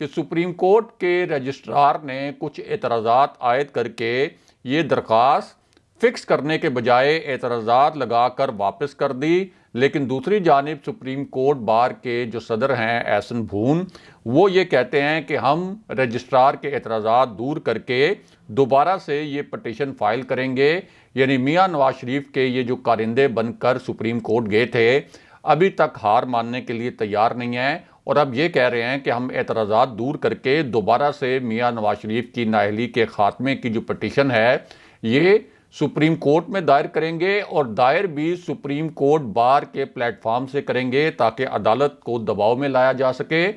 کہ supreme court کے registrar نے کچھ اعتراضات عائد کر کے یہ درخواست فکس کرنے کے بجائے اعتراضات لگا کر واپس کر دی، لیکن دوسری جانب سپریم کورٹ بار کے جو صدر ہیں احسن بھون، وہ یہ کہتے ہیں کہ ہم رجسٹرار کے اعتراضات دور کر کے دوبارہ سے یہ پٹیشن فائل کریں گے۔ یعنی میاں نواز شریف کے یہ جو کارندے بن کر سپریم کورٹ گئے تھے ابھی تک ہار ماننے کے لیے تیار نہیں ہیں، اور اب یہ کہہ رہے ہیں کہ ہم اعتراضات دور کر کے دوبارہ سے میاں نواز شریف کی نااہلی کے خاتمے کی جو پٹیشن ہے یہ سپریم کورٹ میں دائر کریں گے، اور دائر بھی سپریم کورٹ بار کے پلیٹ فارم سے کریں گے تاکہ عدالت کو دباؤ میں لایا جا سکے،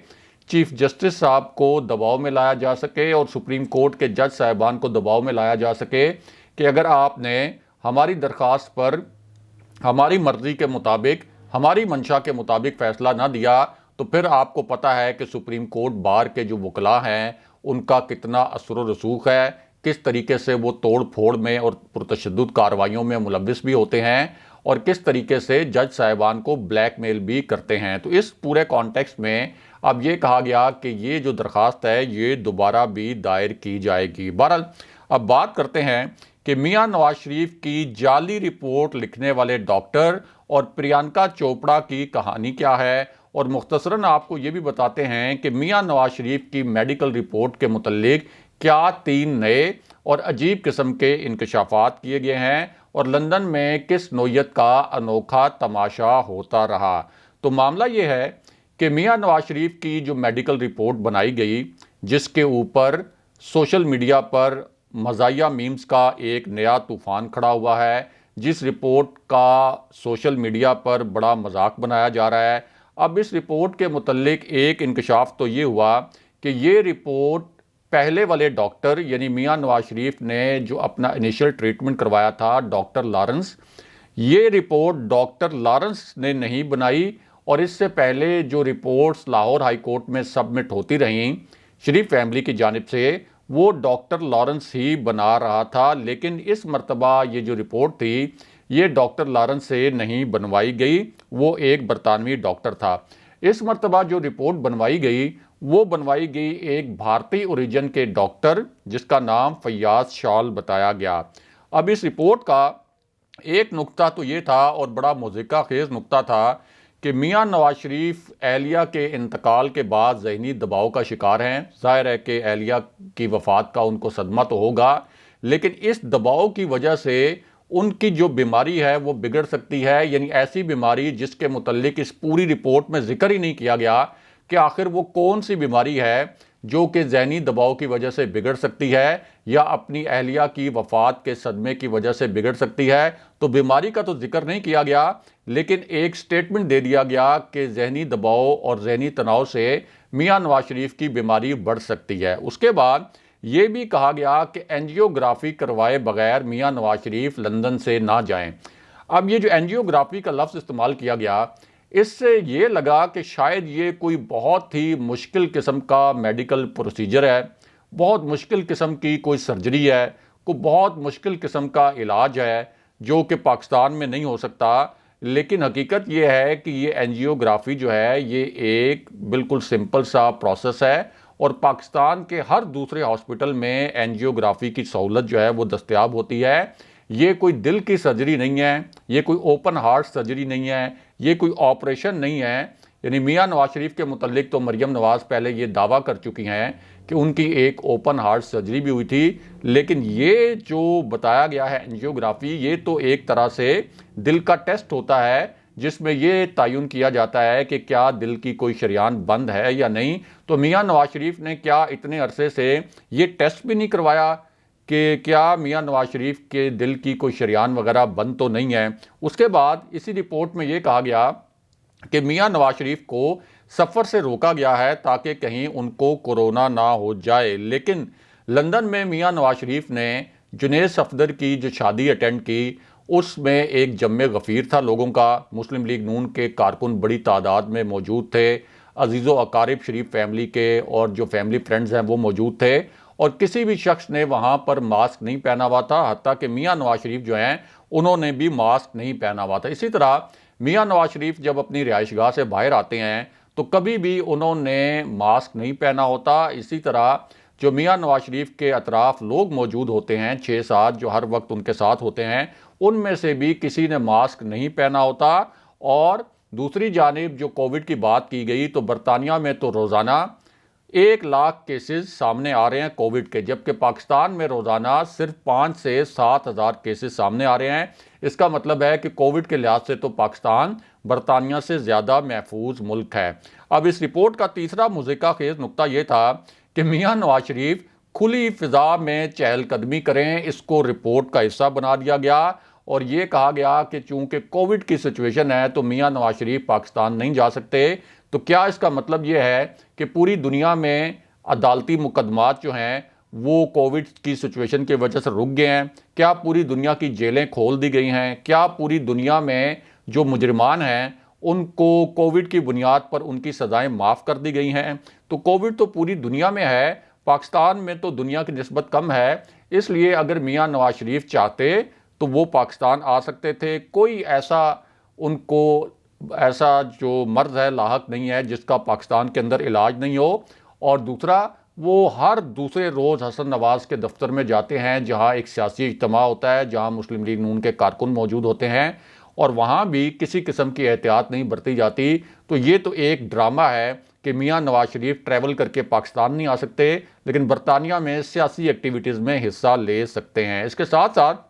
چیف جسٹس صاحب کو دباؤ میں لایا جا سکے، اور سپریم کورٹ کے جج صاحبان کو دباؤ میں لایا جا سکے کہ اگر آپ نے ہماری درخواست پر ہماری مرضی کے مطابق، ہماری منشا کے مطابق فیصلہ نہ دیا تو پھر آپ کو پتہ ہے کہ سپریم کورٹ بار کے جو وکلاء ہیں ان کا کتنا اثر و رسوخ ہے، کس طریقے سے وہ توڑ پھوڑ میں اور پرتشدد کارروائیوں میں ملوث بھی ہوتے ہیں، اور کس طریقے سے جج صاحبان کو بلیک میل بھی کرتے ہیں۔ تو اس پورے کانٹیکسٹ میں اب یہ کہا گیا کہ یہ جو درخواست ہے یہ دوبارہ بھی دائر کی جائے گی۔ بہرحال اب بات کرتے ہیں کہ میاں نواز شریف کی جعلی رپورٹ لکھنے والے ڈاکٹر اور پریانکا چوپڑا کی کہانی کیا ہے، اور مختصراً آپ کو یہ بھی بتاتے ہیں کہ میاں نواز شریف کی میڈیکل رپورٹ کے متعلق کیا 3 نئے اور عجیب قسم کے انکشافات کیے گئے ہیں، اور لندن میں کس نوعیت کا انوکھا تماشا ہوتا رہا۔ تو معاملہ یہ ہے کہ میاں نواز شریف کی جو میڈیکل رپورٹ بنائی گئی، جس کے اوپر سوشل میڈیا پر مزاحیہ میمز کا ایک نیا طوفان کھڑا ہوا ہے، جس رپورٹ کا سوشل میڈیا پر بڑا مذاق بنایا جا رہا ہے۔ اب اس رپورٹ کے متعلق ایک انکشاف تو یہ ہوا کہ یہ رپورٹ پہلے والے ڈاکٹر یعنی میاں نواز شریف نے جو اپنا انیشل ٹریٹمنٹ کروایا تھا ڈاکٹر لارنس، یہ رپورٹ ڈاکٹر لارنس نے نہیں بنائی، اور اس سے پہلے جو رپورٹس لاہور ہائی کورٹ میں سبمٹ ہوتی رہیں شریف فیملی کی جانب سے وہ ڈاکٹر لارنس ہی بنا رہا تھا، لیکن اس مرتبہ یہ جو رپورٹ تھی یہ ڈاکٹر لارنس سے نہیں بنوائی گئی، وہ ایک برطانوی ڈاکٹر تھا۔ اس مرتبہ جو رپورٹ بنوائی گئی وہ بنوائی گئی ایک بھارتی اوریجن کے ڈاکٹر جس کا نام فیاض شال بتایا گیا۔ اب اس رپورٹ کا ایک نقطہ تو یہ تھا، اور بڑا مضحکہ خیز نقطہ تھا، کہ میاں نواز شریف اہلیہ کے انتقال کے بعد ذہنی دباؤ کا شکار ہیں۔ ظاہر ہے کہ اہلیہ کی وفات کا ان کو صدمہ تو ہوگا، لیکن اس دباؤ کی وجہ سے ان کی جو بیماری ہے وہ بگڑ سکتی ہے، یعنی ایسی بیماری جس کے متعلق اس پوری رپورٹ میں ذکر ہی نہیں کیا گیا کہ آخر وہ کون سی بیماری ہے جو کہ ذہنی دباؤ کی وجہ سے بگڑ سکتی ہے یا اپنی اہلیہ کی وفات کے صدمے کی وجہ سے بگڑ سکتی ہے۔ تو بیماری کا تو ذکر نہیں کیا گیا، لیکن ایک سٹیٹمنٹ دے دیا گیا کہ ذہنی دباؤ اور ذہنی تناؤ سے میاں نواز شریف کی بیماری بڑھ سکتی ہے۔ اس کے بعد یہ بھی کہا گیا کہ اینجیوگرافی کروائے بغیر میاں نواز شریف لندن سے نہ جائیں۔ اب یہ جو اینجیوگرافی کا لفظ استعمال کیا گیا، اس سے یہ لگا کہ شاید یہ کوئی بہت ہی مشکل قسم کا میڈیکل پروسیجر ہے، بہت مشکل قسم کی کوئی سرجری ہے، کوئی بہت مشکل قسم کا علاج ہے جو کہ پاکستان میں نہیں ہو سکتا۔ لیکن حقیقت یہ ہے کہ یہ اینجیوگرافی جو ہے یہ ایک بالکل سمپل سا پروسیس ہے، اور پاکستان کے ہر دوسرے ہاسپٹل میں اینجیوگرافی کی سہولت جو ہے وہ دستیاب ہوتی ہے۔ یہ کوئی دل کی سرجری نہیں ہے، یہ کوئی اوپن ہارٹ سرجری نہیں ہے، یہ کوئی آپریشن نہیں ہے۔ یعنی میاں نواز شریف کے متعلق تو مریم نواز پہلے یہ دعویٰ کر چکی ہیں کہ ان کی ایک اوپن ہارٹ سرجری بھی ہوئی تھی، لیکن یہ جو بتایا گیا ہے اینجیوگرافی، یہ تو ایک طرح سے دل کا ٹیسٹ ہوتا ہے جس میں یہ تعین کیا جاتا ہے کہ کیا دل کی کوئی شریان بند ہے یا نہیں۔ تو میاں نواز شریف نے کیا اتنے عرصے سے یہ ٹیسٹ بھی نہیں کروایا کہ کیا میاں نواز شریف کے دل کی کوئی شریان وغیرہ بند تو نہیں ہے؟ اس کے بعد اسی رپورٹ میں یہ کہا گیا کہ میاں نواز شریف کو سفر سے روکا گیا ہے تاکہ کہیں ان کو کورونا نہ ہو جائے، لیکن لندن میں میاں نواز شریف نے جنید صفدر کی جو شادی اٹینڈ کی اس میں ایک جمع غفیر تھا لوگوں کا، مسلم لیگ نون کے کارکن بڑی تعداد میں موجود تھے، عزیز و اقارب شریف فیملی کے اور جو فیملی فرینڈز ہیں وہ موجود تھے، اور کسی بھی شخص نے وہاں پر ماسک نہیں پہنا ہوا تھا، حتیٰ کہ میاں نواز شریف جو ہیں انہوں نے بھی ماسک نہیں پہنا ہوا تھا۔ اسی طرح میاں نواز شریف جب اپنی رہائش گاہ سے باہر آتے ہیں تو کبھی بھی انہوں نے ماسک نہیں پہنا ہوتا۔ اسی طرح جو میاں نواز شریف کے اطراف لوگ موجود ہوتے ہیں 6-7 جو ہر وقت ان کے ساتھ ہوتے ہیں، ان میں سے بھی کسی نے ماسک نہیں پہنا ہوتا۔ اور دوسری جانب جو کووڈ کی بات کی گئی تو برطانیہ میں تو روزانہ 1 لاکھ کیسز سامنے آ رہے ہیں کووڈ کے، جبکہ پاکستان میں روزانہ صرف 5 سے 7 ہزار کیسز سامنے آ رہے ہیں۔ اس کا مطلب ہے کہ کووڈ کے لحاظ سے تو پاکستان برطانیہ سے زیادہ محفوظ ملک ہے۔ اب اس رپورٹ کا تیسرا مضحکہ خیز نقطہ یہ تھا کہ میاں نواز شریف کھلی فضا میں چہل قدمی کریں، اس کو رپورٹ کا حصہ بنا دیا گیا اور یہ کہا گیا کہ چونکہ کووڈ کی سچویشن ہے تو میاں نواز شریف پاکستان نہیں جا سکتے۔ تو کیا اس کا مطلب یہ ہے کہ پوری دنیا میں عدالتی مقدمات جو ہیں وہ کووڈ کی سچویشن کی وجہ سے رک گئے ہیں؟ کیا پوری دنیا کی جیلیں کھول دی گئی ہیں؟ کیا پوری دنیا میں جو مجرمان ہیں ان کو کووڈ کی بنیاد پر ان کی سزائیں معاف کر دی گئی ہیں؟ تو کووڈ تو پوری دنیا میں ہے، پاکستان میں تو دنیا کی نسبت کم ہے، اس لیے اگر میاں نواز شریف چاہتے تو وہ پاکستان آ سکتے تھے۔ کوئی ان کو ایسا جو مرض ہے لاحق نہیں ہے جس کا پاکستان کے اندر علاج نہیں ہو۔ اور دوسرا، وہ ہر دوسرے روز حسن نواز کے دفتر میں جاتے ہیں جہاں ایک سیاسی اجتماع ہوتا ہے، جہاں مسلم لیگ نون کے کارکن موجود ہوتے ہیں، اور وہاں بھی کسی قسم کی احتیاط نہیں برتی جاتی۔ تو یہ تو ایک ڈرامہ ہے کہ میاں نواز شریف ٹریول کر کے پاکستان نہیں آ سکتے لیکن برطانیہ میں سیاسی ایکٹیویٹیز میں حصہ لے سکتے ہیں۔ اس کے ساتھ ساتھ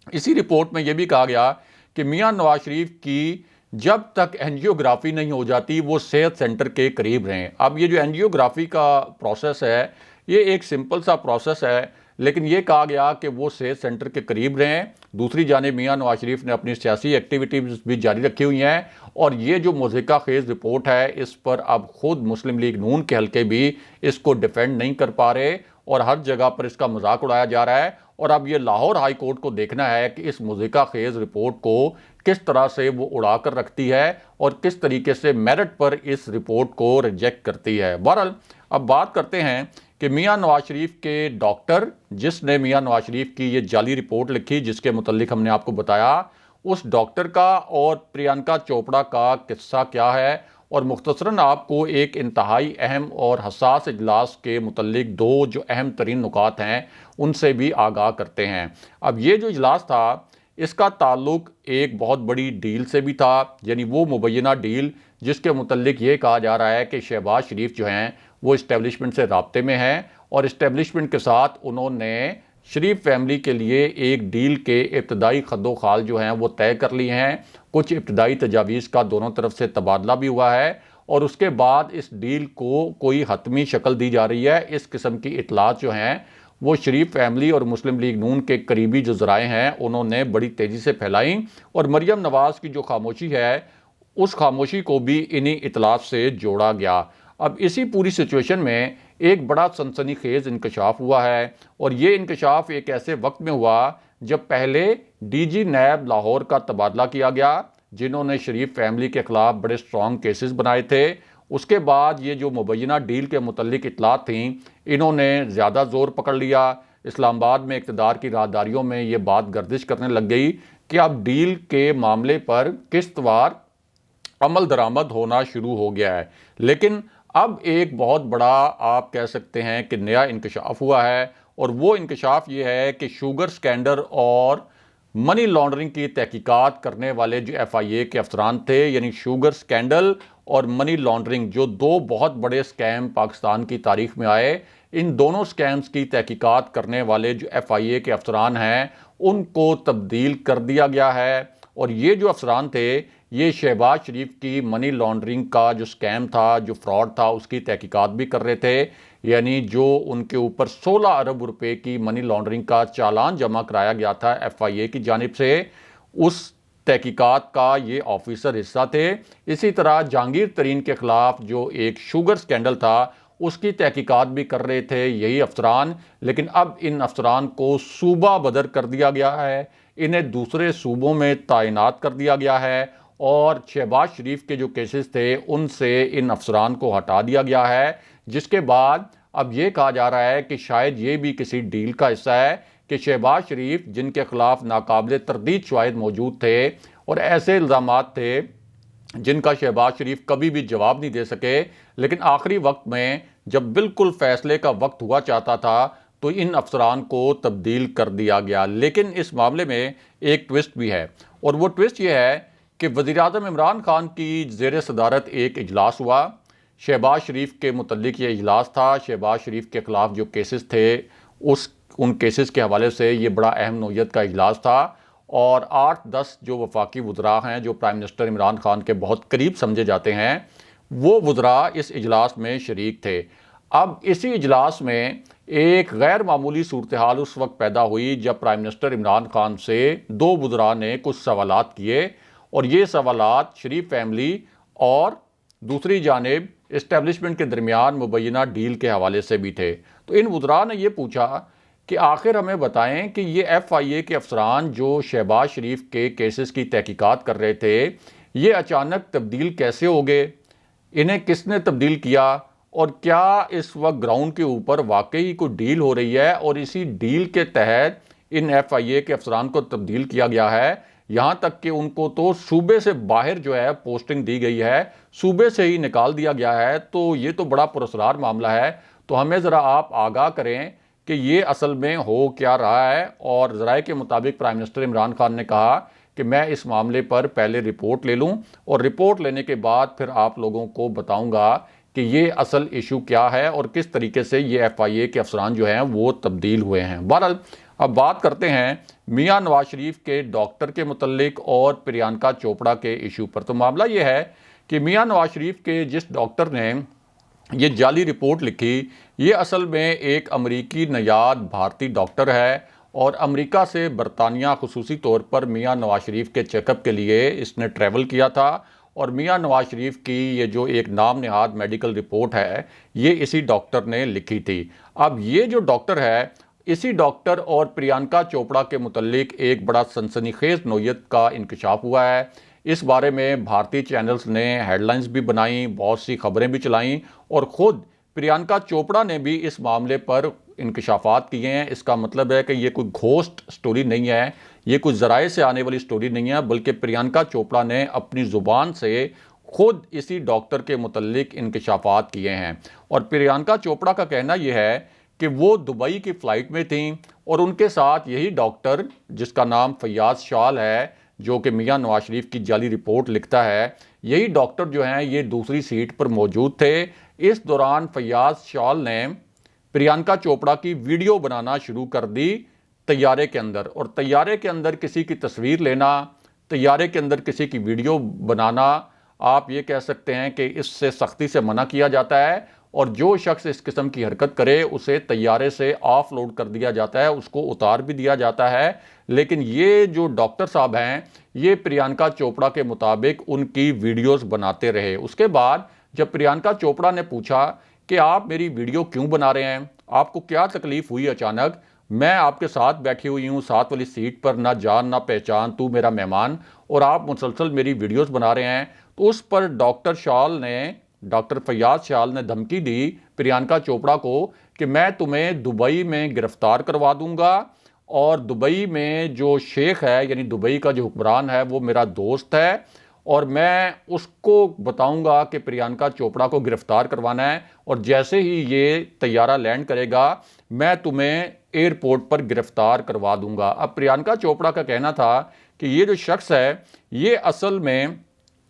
اسی رپورٹ میں یہ بھی کہا گیا کہ میاں نواز شریف کی جب تک اینجیوگرافی نہیں ہو جاتی وہ صحت سینٹر کے قریب رہیں۔ اب یہ جو اینجیوگرافی کا پروسیس ہے یہ ایک سمپل سا پروسیس ہے، لیکن یہ کہا گیا کہ وہ صحت سینٹر کے قریب رہیں۔ دوسری جانب میاں نواز شریف نے اپنی سیاسی ایکٹیویٹیز بھی جاری رکھی ہوئی ہیں، اور یہ جو مضحکہ خیز رپورٹ ہے اس پر اب خود مسلم لیگ نون کے حلقے بھی اس کو ڈیفینڈ نہیں کر پا رہے اور ہر جگہ پر اس کا مذاق اڑایا جا رہا ہے۔ اور اب یہ لاہور ہائی کورٹ کو دیکھنا ہے کہ اس مضحکہ خیز رپورٹ کو کس طرح سے وہ اڑا کر رکھتی ہے اور کس طریقے سے میرٹ پر اس رپورٹ کو ریجیکٹ کرتی ہے۔ بہرحال اب بات کرتے ہیں کہ میاں نواز شریف کے ڈاکٹر جس نے میاں نواز شریف کی یہ جعلی رپورٹ لکھی جس کے متعلق ہم نے آپ کو بتایا، اس ڈاکٹر کا اور پریانکا چوپڑا کا قصہ کیا ہے، اور مختصراً آپ کو ایک انتہائی اہم اور حساس اجلاس کے متعلق 2 جو اہم ترین نکات ہیں ان سے بھی آگاہ کرتے ہیں۔ اب یہ جو اجلاس تھا اس کا تعلق ایک بہت بڑی ڈیل سے بھی تھا، یعنی وہ مبینہ ڈیل جس کے متعلق یہ کہا جا رہا ہے کہ شہباز شریف جو ہیں وہ اسٹیبلشمنٹ سے رابطے میں ہیں اور اسٹیبلشمنٹ کے ساتھ انہوں نے شریف فیملی کے لیے ایک ڈیل کے ابتدائی خد و خال جو ہیں وہ طے کر لی ہیں۔ کچھ ابتدائی تجاویز کا دونوں طرف سے تبادلہ بھی ہوا ہے اور اس کے بعد اس ڈیل کو کوئی حتمی شکل دی جا رہی ہے۔ اس قسم کی اطلاعات جو ہیں وہ شریف فیملی اور مسلم لیگ نون کے قریبی جو ذرائع ہیں انہوں نے بڑی تیزی سے پھیلائیں، اور مریم نواز کی جو خاموشی ہے اس خاموشی کو بھی انہی اطلاعات سے جوڑا گیا۔ اب اسی پوری سچویشن میں ایک بڑا سنسنی خیز انکشاف ہوا ہے، اور یہ انکشاف ایک ایسے وقت میں ہوا جب پہلے ڈی جی نیب لاہور کا تبادلہ کیا گیا جنہوں نے شریف فیملی کے خلاف بڑے سٹرونگ کیسز بنائے تھے۔ اس کے بعد یہ جو مبینہ ڈیل کے متعلق اطلاعات تھیں انہوں نے زیادہ زور پکڑ لیا۔ اسلام آباد میں اقتدار کی راہداریوں میں یہ بات گردش کرنے لگ گئی کہ اب ڈیل کے معاملے پر قسط وار عمل درآمد ہونا شروع ہو گیا ہے۔ لیکن اب ایک بہت بڑا آپ کہہ سکتے ہیں کہ نیا انکشاف ہوا ہے، اور وہ انکشاف یہ ہے کہ شوگر سکینڈل اور منی لانڈرنگ کی تحقیقات کرنے والے جو ایف آئی اے کے افسران تھے، یعنی شوگر سکینڈل اور منی لانڈرنگ جو 2 بہت بڑے سکیم پاکستان کی تاریخ میں آئے، ان دونوں سکیمز کی تحقیقات کرنے والے جو ایف آئی اے کے افسران ہیں ان کو تبدیل کر دیا گیا ہے۔ اور یہ جو افسران تھے یہ شہباز شریف کی منی لانڈرنگ کا جو سکیم تھا، جو فراڈ تھا، اس کی تحقیقات بھی کر رہے تھے، یعنی جو ان کے اوپر 16 ارب روپے کی منی لانڈرنگ کا چالان جمع کرایا گیا تھا ایف آئی اے کی جانب سے، اس تحقیقات کا یہ آفیسر حصہ تھے۔ اسی طرح جہانگیر ترین کے خلاف جو ایک شوگر سکینڈل تھا اس کی تحقیقات بھی کر رہے تھے یہی افسران، لیکن اب ان افسران کو صوبہ بدر کر دیا گیا ہے، انہیں دوسرے صوبوں میں تعینات کر دیا گیا ہے، اور شہباز شریف کے جو کیسز تھے ان سے ان افسران کو ہٹا دیا گیا ہے، جس کے بعد اب یہ کہا جا رہا ہے کہ شاید یہ بھی کسی ڈیل کا حصہ ہے کہ شہباز شریف جن کے خلاف ناقابل تردید شواہد موجود تھے اور ایسے الزامات تھے جن کا شہباز شریف کبھی بھی جواب نہیں دے سکے، لیکن آخری وقت میں جب بالکل فیصلے کا وقت ہوا چاہتا تھا تو ان افسران کو تبدیل کر دیا گیا۔ لیکن اس معاملے میں ایک ٹوسٹ بھی ہے، اور وہ ٹوسٹ یہ ہے کہ وزیر اعظم عمران خان کی زیر صدارت ایک اجلاس ہوا۔ شہباز شریف کے متعلق یہ اجلاس تھا۔ شہباز شریف کے خلاف جو کیسز تھے ان کیسز کے حوالے سے یہ بڑا اہم نوعیت کا اجلاس تھا، اور 8-10 جو وفاقی وزراء ہیں جو پرائم منسٹر عمران خان کے بہت قریب سمجھے جاتے ہیں، وہ وزراء اس اجلاس میں شریک تھے۔ اب اسی اجلاس میں ایک غیر معمولی صورتحال اس وقت پیدا ہوئی جب پرائم منسٹر عمران خان سے 2 وزراء نے کچھ سوالات کیے، اور یہ سوالات شریف فیملی اور دوسری جانب اسٹیبلشمنٹ کے درمیان مبینہ ڈیل کے حوالے سے بھی تھے۔ تو ان وزراء نے یہ پوچھا کہ آخر ہمیں بتائیں کہ یہ ایف آئی اے کے افسران جو شہباز شریف کے کیسز کی تحقیقات کر رہے تھے، یہ اچانک تبدیل کیسے ہو گئے؟ انہیں کس نے تبدیل کیا؟ اور کیا اس وقت گراؤنڈ کے اوپر واقعی کوئی ڈیل ہو رہی ہے، اور اسی ڈیل کے تحت ان ایف آئی اے کے افسران کو تبدیل کیا گیا ہے؟ یہاں تک کہ ان کو تو صوبے سے باہر جو ہے پوسٹنگ دی گئی ہے، صوبے سے ہی نکال دیا گیا ہے۔ تو یہ تو بڑا پراسرار معاملہ ہے۔ تو ہمیں ذرا آپ آگاہ کریں کہ یہ اصل میں ہو کیا رہا ہے۔ اور ذرائع کے مطابق پرائم منسٹر عمران خان نے کہا کہ میں اس معاملے پر پہلے رپورٹ لے لوں، اور رپورٹ لینے کے بعد پھر آپ لوگوں کو بتاؤں گا کہ یہ اصل ایشو کیا ہے اور کس طریقے سے یہ ایف آئی اے کے افسران جو ہیں وہ تبدیل ہوئے ہیں۔ بہرحال اب بات کرتے ہیں میاں نواز شریف کے ڈاکٹر کے متعلق اور پریانکا چوپڑا کے ایشو پر۔ تو معاملہ یہ ہے کہ میاں نواز شریف کے جس ڈاکٹر نے یہ جعلی رپورٹ لکھی، یہ اصل میں ایک امریکی نژاد بھارتی ڈاکٹر ہے، اور امریکہ سے برطانیہ خصوصی طور پر میاں نواز شریف کے چیک اپ کے لیے اس نے ٹریول کیا تھا، اور میاں نواز شریف کی یہ جو ایک نام نہاد میڈیکل رپورٹ ہے یہ اسی ڈاکٹر نے لکھی تھی۔ اب یہ جو ڈاکٹر ہے، اسی ڈاکٹر اور پریانکا چوپڑا کے متعلق ایک بڑا سنسنی خیز نوعیت کا انکشاف ہوا ہے۔ اس بارے میں بھارتی چینلز نے ہیڈ لائنز بھی بنائیں، بہت سی خبریں بھی چلائیں، اور خود پریانکا چوپڑا نے بھی اس معاملے پر انکشافات کیے ہیں۔ اس کا مطلب ہے کہ یہ کوئی گھوسٹ سٹوری نہیں ہے، یہ کوئی ذرائع سے آنے والی سٹوری نہیں ہے، بلکہ پریانکا چوپڑا نے اپنی زبان سے خود اسی ڈاکٹر کے متعلق انکشافات کیے ہیں۔ اور پریانکا چوپڑا کا کہنا یہ ہے کہ وہ دبئی کی فلائٹ میں تھیں، اور ان کے ساتھ یہی ڈاکٹر جس کا نام فیاض شال ہے، جو کہ میاں نواز شریف کی جعلی رپورٹ لکھتا ہے، یہی ڈاکٹر جو ہیں یہ دوسری سیٹ پر موجود تھے۔ اس دوران فیاض شال نے پریانکا چوپڑا کی ویڈیو بنانا شروع کر دی طیارے کے اندر، اور طیارے کے اندر کسی کی تصویر لینا، طیارے کے اندر کسی کی ویڈیو بنانا، آپ یہ کہہ سکتے ہیں کہ اس سے سختی سے منع کیا جاتا ہے، اور جو شخص اس قسم کی حرکت کرے اسے طیارے سے آف لوڈ کر دیا جاتا ہے، اس کو اتار بھی دیا جاتا ہے۔ لیکن یہ جو ڈاکٹر صاحب ہیں یہ پریانکا چوپڑا کے مطابق ان کی ویڈیوز بناتے رہے۔ اس کے بعد جب پریانکا چوپڑا نے پوچھا کہ آپ میری ویڈیو کیوں بنا رہے ہیں، آپ کو کیا تکلیف ہوئی اچانک، میں آپ کے ساتھ بیٹھی ہوئی ہوں ساتھ والی سیٹ پر، نہ جان نہ پہچان، تو میرا مہمان، اور آپ مسلسل میری ویڈیوز بنا رہے ہیں۔ تو اس پر ڈاکٹر فیاض شال نے دھمکی دی پریانکا چوپڑا کو کہ میں تمہیں دبئی میں گرفتار کروا دوں گا، اور دبئی میں جو شیخ ہے یعنی دبئی کا جو حکمران ہے وہ میرا دوست ہے، اور میں اس کو بتاؤں گا کہ پریانکا چوپڑا کو گرفتار کروانا ہے، اور جیسے ہی یہ طیارہ لینڈ کرے گا میں تمہیں ایئرپورٹ پر گرفتار کروا دوں گا۔ اب پریانکا چوپڑا کا کہنا تھا کہ یہ جو شخص ہے یہ اصل میں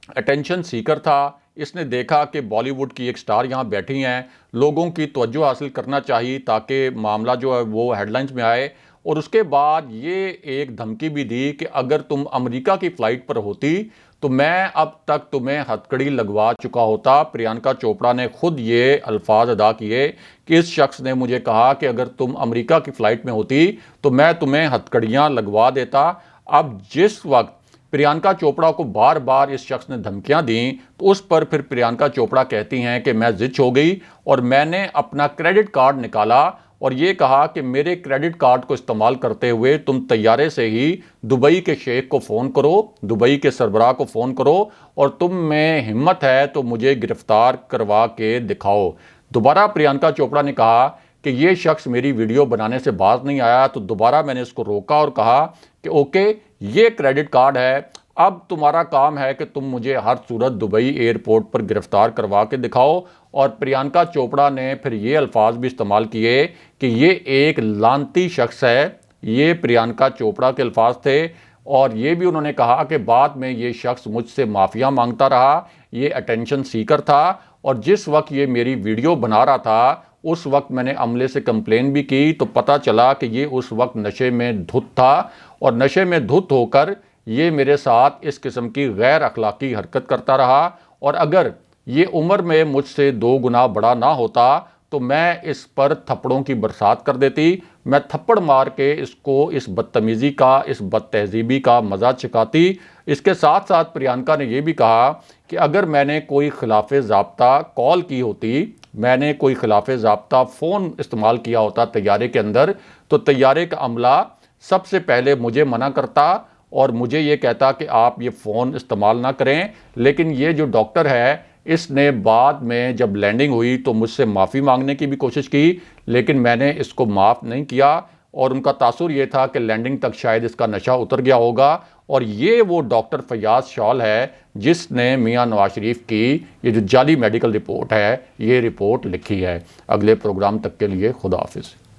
اٹینشن سیکر تھا۔ اس نے دیکھا کہ بالی ووڈ کی ایک سٹار یہاں بیٹھی ہیں، لوگوں کی توجہ حاصل کرنا چاہیے تاکہ معاملہ جو ہے وہ ہیڈ لائنز میں آئے، اور اس کے بعد یہ ایک دھمکی بھی دی کہ اگر تم امریکہ کی فلائٹ پر ہوتی تو میں اب تک تمہیں ہتھکڑی لگوا چکا ہوتا۔ پریانکا چوپڑا نے خود یہ الفاظ ادا کیے کہ اس شخص نے مجھے کہا کہ اگر تم امریکہ کی فلائٹ میں ہوتی تو میں تمہیں ہتھکڑیاں لگوا دیتا۔ اب جس وقت پریانکا چوپڑا کو بار بار اس شخص نے دھمکیاں دیں تو اس پر پھر پریانکا چوپڑا کہتی ہیں کہ میں زچ ہو گئی، اور میں نے اپنا کریڈٹ کارڈ نکالا اور یہ کہا کہ میرے کریڈٹ کارڈ کو استعمال کرتے ہوئے تم طیارے سے ہی دبئی کے شیخ کو فون کرو، دبئی کے سربراہ کو فون کرو، اور تم میں ہمت ہے تو مجھے گرفتار کروا کے دکھاؤ۔ دوبارہ پریانکا چوپڑا نے کہا کہ یہ شخص میری ویڈیو بنانے سے باز نہیں آیا، تو دوبارہ میں نے اس کو روکا اور کہا کہ اوکے، یہ کریڈٹ کارڈ ہے، اب تمہارا کام ہے کہ تم مجھے ہر صورت دبئی ایئرپورٹ پر گرفتار کروا کے دکھاؤ۔ اور پریانکا چوپڑا نے پھر یہ الفاظ بھی استعمال کیے کہ یہ ایک لعنتی شخص ہے۔ یہ پریانکا چوپڑا کے الفاظ تھے، اور یہ بھی انہوں نے کہا کہ بعد میں یہ شخص مجھ سے معافیاں مانگتا رہا، یہ اٹینشن سیکر تھا، اور جس وقت یہ میری ویڈیو بنا رہا تھا اس وقت میں نے عملے سے کمپلین بھی کی تو پتہ چلا کہ یہ اس وقت نشے میں دھت تھا، اور نشے میں دھت ہو کر یہ میرے ساتھ اس قسم کی غیر اخلاقی حرکت کرتا رہا۔ اور اگر یہ عمر میں مجھ سے 2 گنا بڑا نہ ہوتا تو میں اس پر تھپڑوں کی برسات کر دیتی، میں تھپڑ مار کے اس کو اس بدتمیزی کا، اس بد تہذیبی کا مزہ چکھاتی۔ اس کے ساتھ ساتھ پریانکا نے یہ بھی کہا کہ اگر میں نے کوئی خلاف ضابطہ کال کی ہوتی، میں نے کوئی خلاف ضابطہ فون استعمال کیا ہوتا طیارے کے اندر، تو طیارے کا عملہ سب سے پہلے مجھے منع کرتا اور مجھے یہ کہتا کہ آپ یہ فون استعمال نہ کریں۔ لیکن یہ جو ڈاکٹر ہے اس نے بعد میں جب لینڈنگ ہوئی تو مجھ سے معافی مانگنے کی بھی کوشش کی، لیکن میں نے اس کو معاف نہیں کیا، اور ان کا تاثر یہ تھا کہ لینڈنگ تک شاید اس کا نشہ اتر گیا ہوگا۔ اور یہ وہ ڈاکٹر فیاض شال ہے جس نے میاں نواز شریف کی یہ جو جعلی میڈیکل رپورٹ ہے، یہ رپورٹ لکھی ہے۔ اگلے پروگرام تک کے لیے خدا حافظ۔